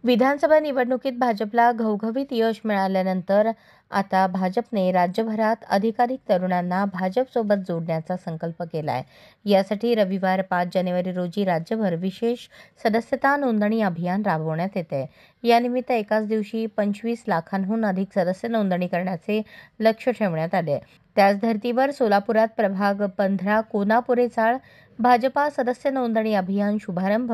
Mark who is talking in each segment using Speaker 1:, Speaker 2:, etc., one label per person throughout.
Speaker 1: विधानसभा निवडणुकीत भाजपला घवघवीत यश मिळाल्यानंतर आता भाजपने राज्यभरात अधिकाधिक तरुणांना भाजपसोबत जोडण्याचा संकल्प केला आहे. यासाठी रविवार 5 जानेवारी रोजी राज्यभर विशेष सदस्यता नोंदणी अभियान राबवण्यात येते. यानिमित्त एकाच दिवशी 25 लाखांहून अधिक सदस्य नोंदणी करण्याचे लक्ष्य ठेवण्यात आले. त्याच धर्तीवर सोलापुरात प्रभाग 15 कोनापुरे चाळ भाजपा सदस्य नोंदणी अभियान शुभारंभ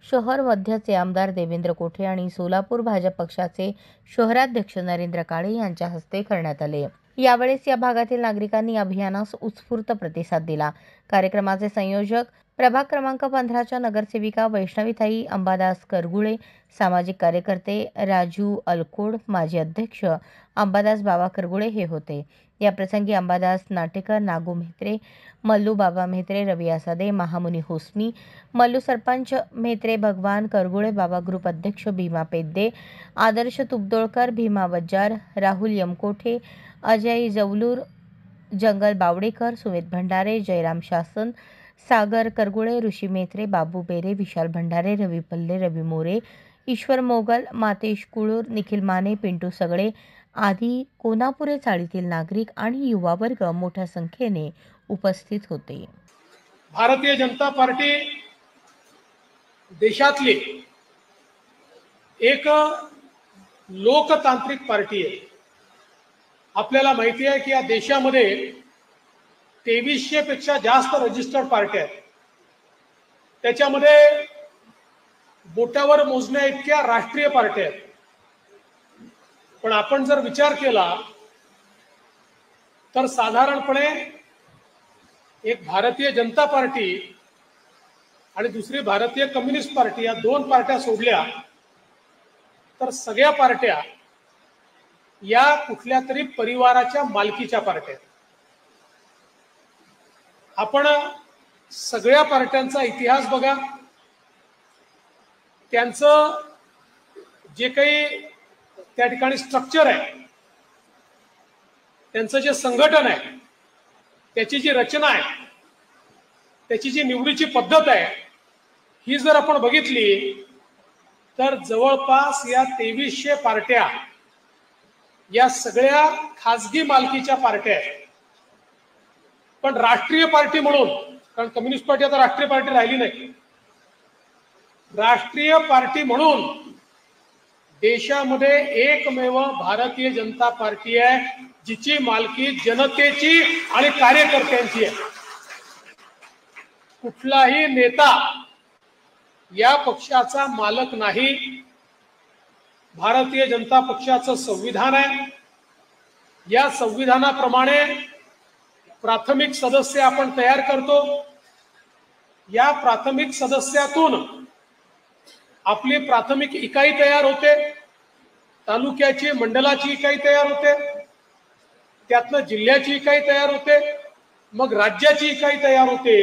Speaker 1: शहर मध्यचे आमदार देवेंद्र कोठे आणि सोलापूर भाजप पक्षाचे शहराध्यक्ष नरेंद्र काळे यांच्या हस्ते करण्यात आले. यावेळेस या भागातील नागरिकांनी अभियानास उत्स्फूर्त प्रतिसाद दिला. कार्यक्रमाचे संयोजक प्रभाग क्रमांक 15च्या नगरसेविका वैष्णवीताई अंबादास करगुळे, सामाजिक कार्यकर्ते राजू अलकोड, माजी अध्यक्ष अंबादास बाबा करगुळे हे होते. याप्रसंगी अंबादास नाटेकर, नागू म्हेत्रे, मल्लू बाबा म्हेत्रे, रवी आसादे, महामुनी होसमी, मल्लू सरपंच म्हेत्रे, भगवान करगुळे, बाबा ग्रुप अध्यक्ष भीमा पेद्दे, आदर्श तुपदोळकर, भीमा वज्जार, राहुल यमकोठे, अजय जवलूर, जंगल बावडेकर, सुमित भंडारे, जयराम शासन, सागर करगुळे, ऋषी म्हेत्रे, बाबू बेरे, विशाल भंडारे, रवी पल्ले, रवी मोरे, ईश्वर मोगल, मातेश कुळूर, निखिल माने, पिंटू सगळे आदी कोनापुरे चाळीतील नागरिक आणि युवा वर्ग मोठ्या संख्येने उपस्थित होते.
Speaker 2: भारतीय जनता पार्टी देशातली एक लोकतांत्रिक पार्टी आहे. आपल्याला माहिती आहे की या देशामध्ये 2300 पेक्षा जास्त रजिस्टर्ड पार्ट्या आहेत. त्याच्यामध्ये बोटावर मोजण्या इतक्या राष्ट्रीय पार्ट्या आहेत. पण आपण जर विचार केला तर साधारणपणे एक भारतीय जनता पार्टी आणि दुसरी भारतीय कम्युनिस्ट पार्टी या दोन पार्ट्या सोडल्या तर सगळ्या पार्ट्या या कुठल्या तरी परिवाराच्या मालकीच्या पार्ट्या. आपण सगळ्या पार्ट्यांचा इतिहास बघा. त्यांचं जे काही त्या ठिकाणी स्ट्रक्चर आहे, त्यांचं जे संघटन आहे, त्याची जी रचना आहे, त्याची जी निवडीची पद्धत आहे, ही जर आपण बघितली तर जवळपास या 2300 पार्ट्या या सगळ्या खासगी मालकीच्या पार्ट्या आहेत. पण राष्ट्रीय पार्टी म्हणून, कारण कम्युनिस्ट पार्टी आता राष्ट्रीय पार्टी राहिली नाही, राष्ट्रीय पार्टी म्हणून देशामध्ये एकमेव भारतीय जनता पार्टी आहे जिची मालकी जनतेची आणि कार्यकर्त्यांची आहे. कुठलाही नेता या पक्षाचा मालक नाही. भारतीय जनता पक्षाचं संविधान आहे. या संविधानाप्रमाणे प्राथमिक सदस्य आपण तयार करतो. या प्राथमिक सदस्यातून आपली प्राथमिक इकाई तयार होते, तालुक्याची मंडलाची इकाई तयार होते, त्यातनं जिल्ह्याची इकाई तयार होते, मग राज्याची इकाई तयार होते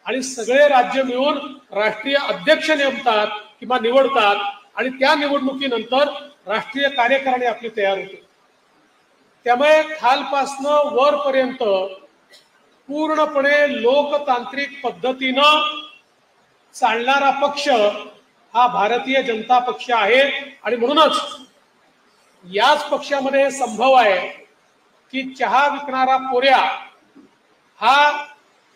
Speaker 2: आणि सगळे राज्य मिळून राष्ट्रीय अध्यक्ष नेमतात किंवा निवडतात आणि त्या निवडणुकीनंतर राष्ट्रीय कार्यकारिणी आपली तयार होते. त्यामुळे खालपासनं वरपर्यंत पूर्णपणे लोकतांत्रिक पद्धतीनं चालणारा पक्ष हा भारतीय जनता पक्ष आहे. आणि म्हणूनच याच पक्षामध्ये हे संभव आहे की चहा विकणारा पोऱ्या हा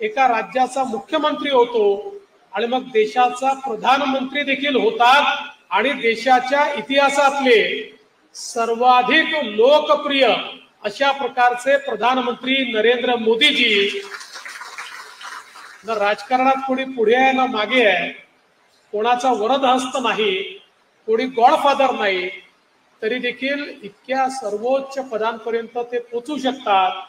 Speaker 2: एका राज्याचा मुख्यमंत्री होतो आणि मग देशाचा प्रधानमंत्री देखील होतात आणि देशाच्या इतिहासातले सर्वाधिक लोकप्रिय अशा प्रकारचे प्रधानमंत्री नरेंद्र मोदीजी न राजकारणात कोणी पुढे आहे ना मागे आहे, कोणाचा वरदहस्त नाही, कोणी गॉडफादर नाही, तरी देखील इतक्या सर्वोच्च पदांपर्यंत ते पोहोचू शकतात.